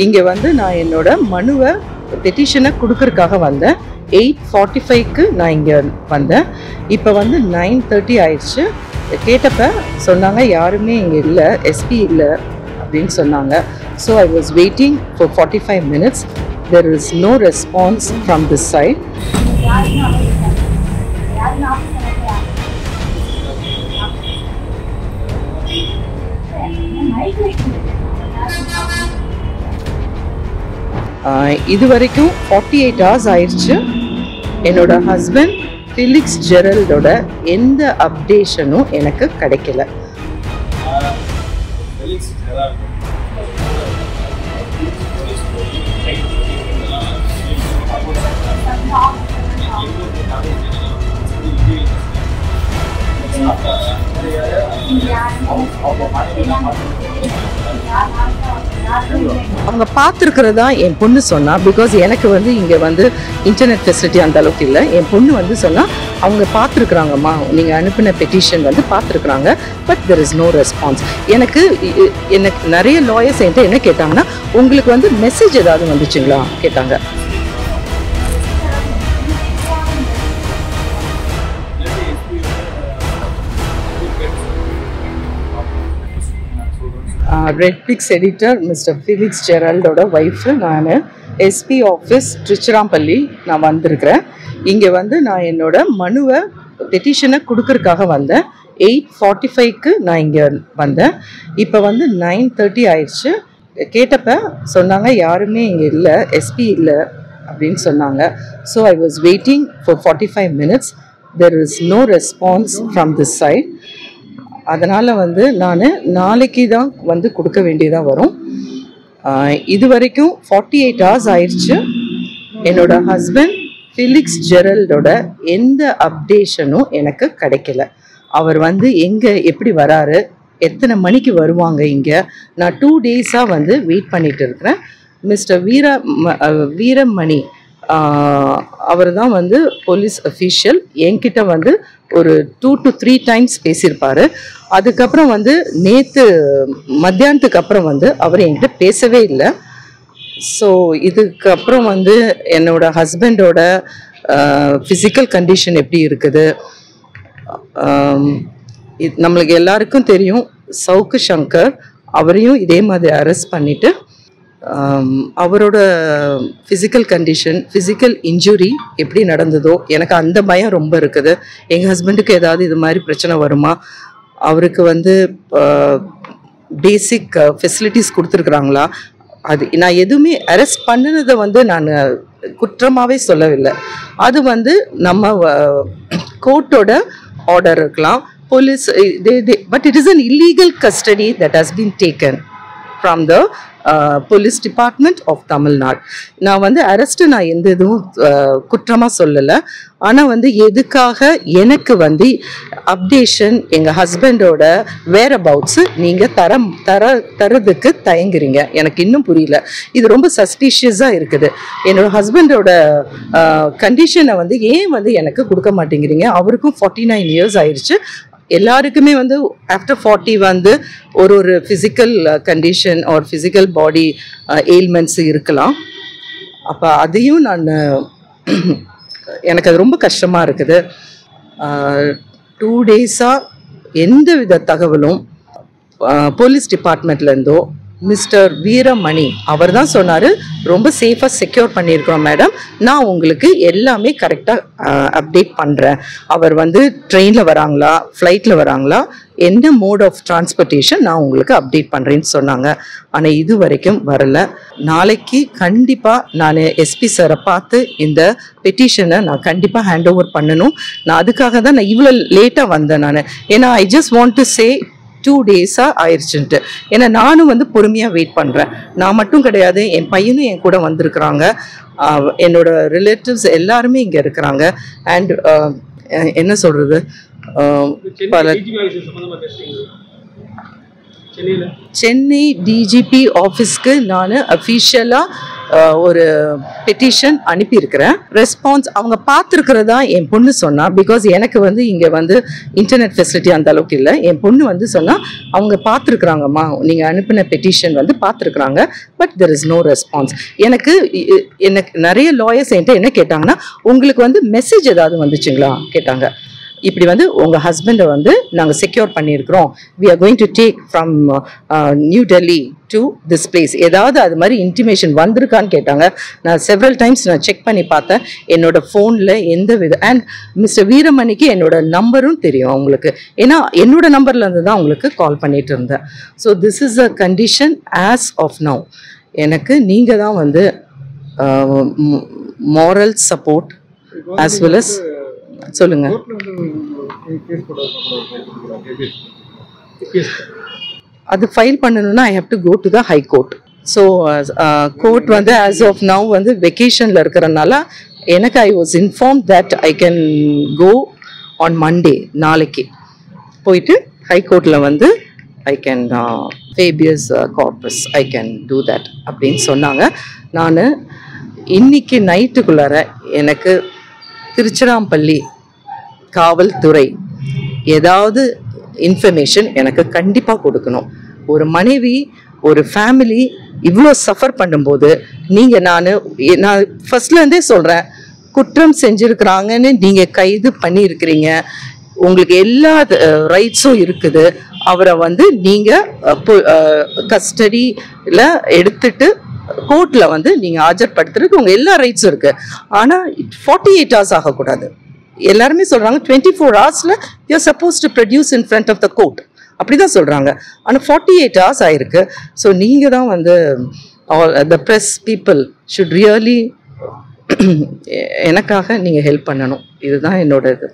இங்கே வந்து நான் என்னோட மனுவை பெட்டிஷனை கொடுக்கறதுக்காக வந்தேன். 8:45க்கு நான் இங்கே வந்தேன். இப்போ வந்து 9:30 ஆயிடுச்சு. கேட்டப்ப சொன்னாங்க யாருமே இங்கே இல்லை, எஸ்பி இல்லை அப்படின்னு சொன்னாங்க. So I was waiting for 45 minutes. There is no response from this side. இது வரைக்கும் 48 hours ஆயிடுச்சு. என்னோட ஹஸ்பண்ட் ஃபிலிக்ஸ் ஜெரல்டோட எந்த அப்டேஷனும் எனக்கு கிடைக்கல. அவங்க பார்த்துருக்கிறதா என் பொண்ணு சொன்னா. பிகாஸ் எனக்கு வந்து இங்கே வந்து இன்டர்நெட் ஃபெசிலிட்டி அந்த அளவுக்கு இல்லை. என் பொண்ணு வந்து சொன்னா அவங்க பார்த்துருக்குறாங்கம்மா, நீங்கள் அனுப்பின பெட்டிஷன் வந்து பார்த்துருக்குறாங்க, but there is no response. எனக்கு நிறைய லாயர்ஸ் என்கிட்ட என்ன கேட்டாங்கன்னா, உங்களுக்கு வந்து மெசேஜ் ஏதாவது வந்துச்சுங்களா கேட்டாங்க. Red pix editor mister Felix ஜெரல்டோட ஒய்ஃபு நான். எஸ்பி ஆஃபீஸ் திருச்சிராப்பள்ளி நான் வந்திருக்கிறேன். இங்கே வந்து நான் என்னோட மனுவை பெட்டிஷனை கொடுக்கறதுக்காக வந்தேன். 8:45க்கு நான் இங்கே வந்தேன். இப்போ வந்து 9:30 ஆயிடுச்சு. கேட்டப்ப சொன்னாங்க யாருமே இங்கே இல்லை, எஸ்பி இல்லை அப்படின்னு சொன்னாங்க. So I was waiting for 45 minutes. There is no response from this side. அதனால் வந்து நான் நாளைக்கு தான் வந்து கொடுக்க வேண்டியதாக வரும். இது வரைக்கும் 48 hours ஆயிடுச்சு. என்னோட ஹஸ்பண்ட் ஃபிலிக்ஸ் ஜெரல்டோட எந்த அப்டேஷனும் எனக்கு கிடைக்கல. அவர் வந்து எங்கே எப்படி வராரு, எத்தனை மணிக்கு வருவாங்க இங்கே, நான் 2 days வந்து வெயிட் பண்ணிட்டு இருக்கிறேன். மிஸ்டர் வீரமணி அவர் தான் வந்து போலீஸ் அஃபீஷியல். என்கிட்ட வந்து ஒரு 2 to 3 times பேசியிருப்பார். அதுக்கப்புறம் வந்து நேற்று மத்தியானத்துக்கு அப்புறம் வந்து அவர் என்கிட்ட பேசவே இல்லை. ஸோ இதுக்கப்புறம் வந்து என்னோட ஹஸ்பண்டோட ஃபிசிக்கல் கண்டிஷன் எப்படி இருக்குது, நம்மளுக்கு எல்லாருக்கும் தெரியும். சவுக்கு சங்கர் அவரையும் இதே மாதிரி அரெஸ்ட் பண்ணிவிட்டு அவரோட ஃபிசிக்கல் கண்டிஷன், ஃபிசிக்கல் இன்ஜுரி எப்படி நடந்ததோ எனக்கு அந்த பயம் ரொம்ப இருக்குது. எங்கள் ஹஸ்பண்டுக்கு ஏதாவது இது மாதிரி பிரச்சனை வருமா, அவருக்கு வந்து பேசிக் ஃபெசிலிட்டிஸ் கொடுத்துருக்குறாங்களா, அது நான் எதுவுமே அரெஸ்ட் பண்ணினதை வந்து நான் குற்றமாகவே சொல்லவில்லை. அது வந்து நம்ம கோர்ட்டோட ஆர்டர் இருக்கலாம், police but it is an illegal custody that has been taken from the police department of Tamil Nadu. நான் வந்து அரெஸ்ட்டு நான் எந்த இதுவும் குற்றமாக சொல்லலை. ஆனால் வந்து எதுக்காக எனக்கு வந்து அப்டேஷன் எங்கள் ஹஸ்பண்டோட வேர் அபவுட்ஸு நீங்கள் தரதுக்கு தயங்குறீங்க, எனக்கு இன்னும் புரியல. இது ரொம்ப சஸ்பீஷியஸாக இருக்குது. என்னோடய ஹஸ்பண்டோட கண்டிஷனை வந்து ஏன் வந்து எனக்கு கொடுக்க மாட்டேங்கிறீங்க. அவருக்கும் 49 years ஆயிடுச்சு. எல்லாருக்குமே வந்து ஆஃப்டர் 40 வந்து ஒரு physical condition or physical body ailments இருக்கலாம். அப்போ அதையும் நான் எனக்கு அது ரொம்ப கஷ்டமாக இருக்குது. 2 days-ஆக எந்த வித தகவலும் போலீஸ் டிபார்ட்மெண்ட்லேருந்தோ மிஸ்டர் வீரமணி அவர் தான் சொன்னார், ரொம்ப சேஃபாக செக்யூர் பண்ணியிருக்கிறோம் மேடம், நான் உங்களுக்கு எல்லாமே கரெக்டாக அப்டேட் பண்ணுறேன். அவர் வந்து ட்ரெயினில் வராங்களா, ஃப்ளைட்டில் வராங்களா, என்ன மோட் ஆஃப் டிரான்ஸ்போர்ட்டேஷன் நான் உங்களுக்கு அப்டேட் பண்ணுறேன்னு சொன்னாங்க. ஆனால் இது வரைக்கும் வரலை. நாளைக்கு கண்டிப்பாக நான் எஸ்பி சாரை பார்த்து இந்த பெட்டிஷனை நான் கண்டிப்பாக ஹேண்ட் ஓவர் பண்ணணும். நான் அதுக்காக தான் நான் இவ்வளோ லேட்டாக வந்தேன். நான் ஏன்னா I just want to say 2 days-ஆக ஆயிடுச்சுன்ட்டு. ஏன்னா நானும் வந்து பொறுமையாக வெயிட் பண்ணுறேன். நான் மட்டும் கிடையாது, என் பையனும் என் கூட வந்திருக்கிறாங்க, என்னோட ரிலேட்டிவ்ஸ் எல்லாருமே இங்கே இருக்கிறாங்க. அண்ட் என்ன சொல்கிறது, பல சென்னை டிஜிபி ஆஃபீஸ்க்கு நான் அஃபிஷியலாக ஒரு பெட்டிஷன் அனுப்பியிருக்கிறேன். ரெஸ்பான்ஸ் அவங்க பார்த்துருக்கிறதா என் பொண்ணு சொன்னா. பிகாஸ் எனக்கு வந்து இங்கே வந்து இன்டர்நெட் ஃபெசிலிட்டி அந்த அளவுக்கு இல்லை. என் பொண்ணு வந்து சொன்னா அவங்க பார்த்துருக்குறாங்கம்மா, நீங்கள் அனுப்பின பெட்டிஷன் வந்து பார்த்துருக்குறாங்க, but there is no response. எனக்கு நிறைய லாயர்ஸ் என்கிட்ட என்ன கேட்டாங்கன்னா, உங்களுக்கு வந்து மெசேஜ் ஏதாவது வந்துச்சுங்களா கேட்டாங்க. இப்படி வந்து உங்கள் ஹஸ்பண்டை வந்து நாங்கள் செக்யூர் பண்ணியிருக்கிறோம், we are going to take from new Delhi to this place, ஏதாவது அது மாதிரி இன்டிமேஷன் வந்திருக்கான்னு கேட்டாங்க. நான் செவரல் டைம்ஸ் நான் செக் பண்ணி பார்த்தேன் என்னோட ஃபோனில் எந்த வித. அண்ட் மிஸ்டர் வீரமணிக்கு என்னோட நம்பரும் தெரியும் அவங்களுக்கு, ஏன்னா என்னோட நம்பர்லேருந்து தான் உங்களுக்கு கால் பண்ணிட்டு இருந்தேன். So this is a condition as of now. எனக்கு நீங்கள் தான் வந்து moral support as well as சொல்லுங்க. அது ஃபைல் பண்ணணும்னா I have to go to the high court. So court வந்து ஆஸ் ஆஃப் நவ் வந்து வெக்கேஷனில் இருக்கிறனால எனக்கு I was inform that I can go on Monday, நாளைக்கு போயிட்டு ஹை கோர்ட்டில் வந்து I can habeas corpus I can do that அப்படின்னு சொன்னாங்க. நான் இன்னைக்கு நைட்டுக்குள்ளார எனக்கு திருச்சிராப்பள்ளி காவல்துறை ஏதாவது இன்ஃபர்மேஷன் எனக்கு கண்டிப்பாக கொடுக்கணும். ஒரு மனைவி, ஒரு ஃபேமிலி இவ்வளோ சஃபர் பண்ணும்போது நீங்கள் நான் ஃபர்ஸ்ட்லேருந்தே சொல்கிறேன், குற்றம் செஞ்சுருக்கிறாங்கன்னு நீங்கள் கைது பண்ணியிருக்கிறீங்க, உங்களுக்கு எல்லா ரைட்ஸும் இருக்குது. அவரை வந்து நீங்கள் கஸ்டடியில் எடுத்துட்டு கோர்ட்டில் வந்து நீங்கள் ஆஜர்படுத்துறதுக்கு உங்கள் எல்லா ரைட்ஸும் இருக்குது. ஆனால் 48 hours ஆகக்கூடாது. எல்லாருமே சொல்கிறாங்க 24 hours you're suppose to produce in front of the court, அப்படி தான் சொல்கிறாங்க. ஆனால் 48 hours ஆயிருக்கு. ஸோ நீங்கள் தான் வந்து the press people should really எனக்காக நீங்கள் ஹெல்ப் பண்ணணும். இதுதான் என்னோட இது.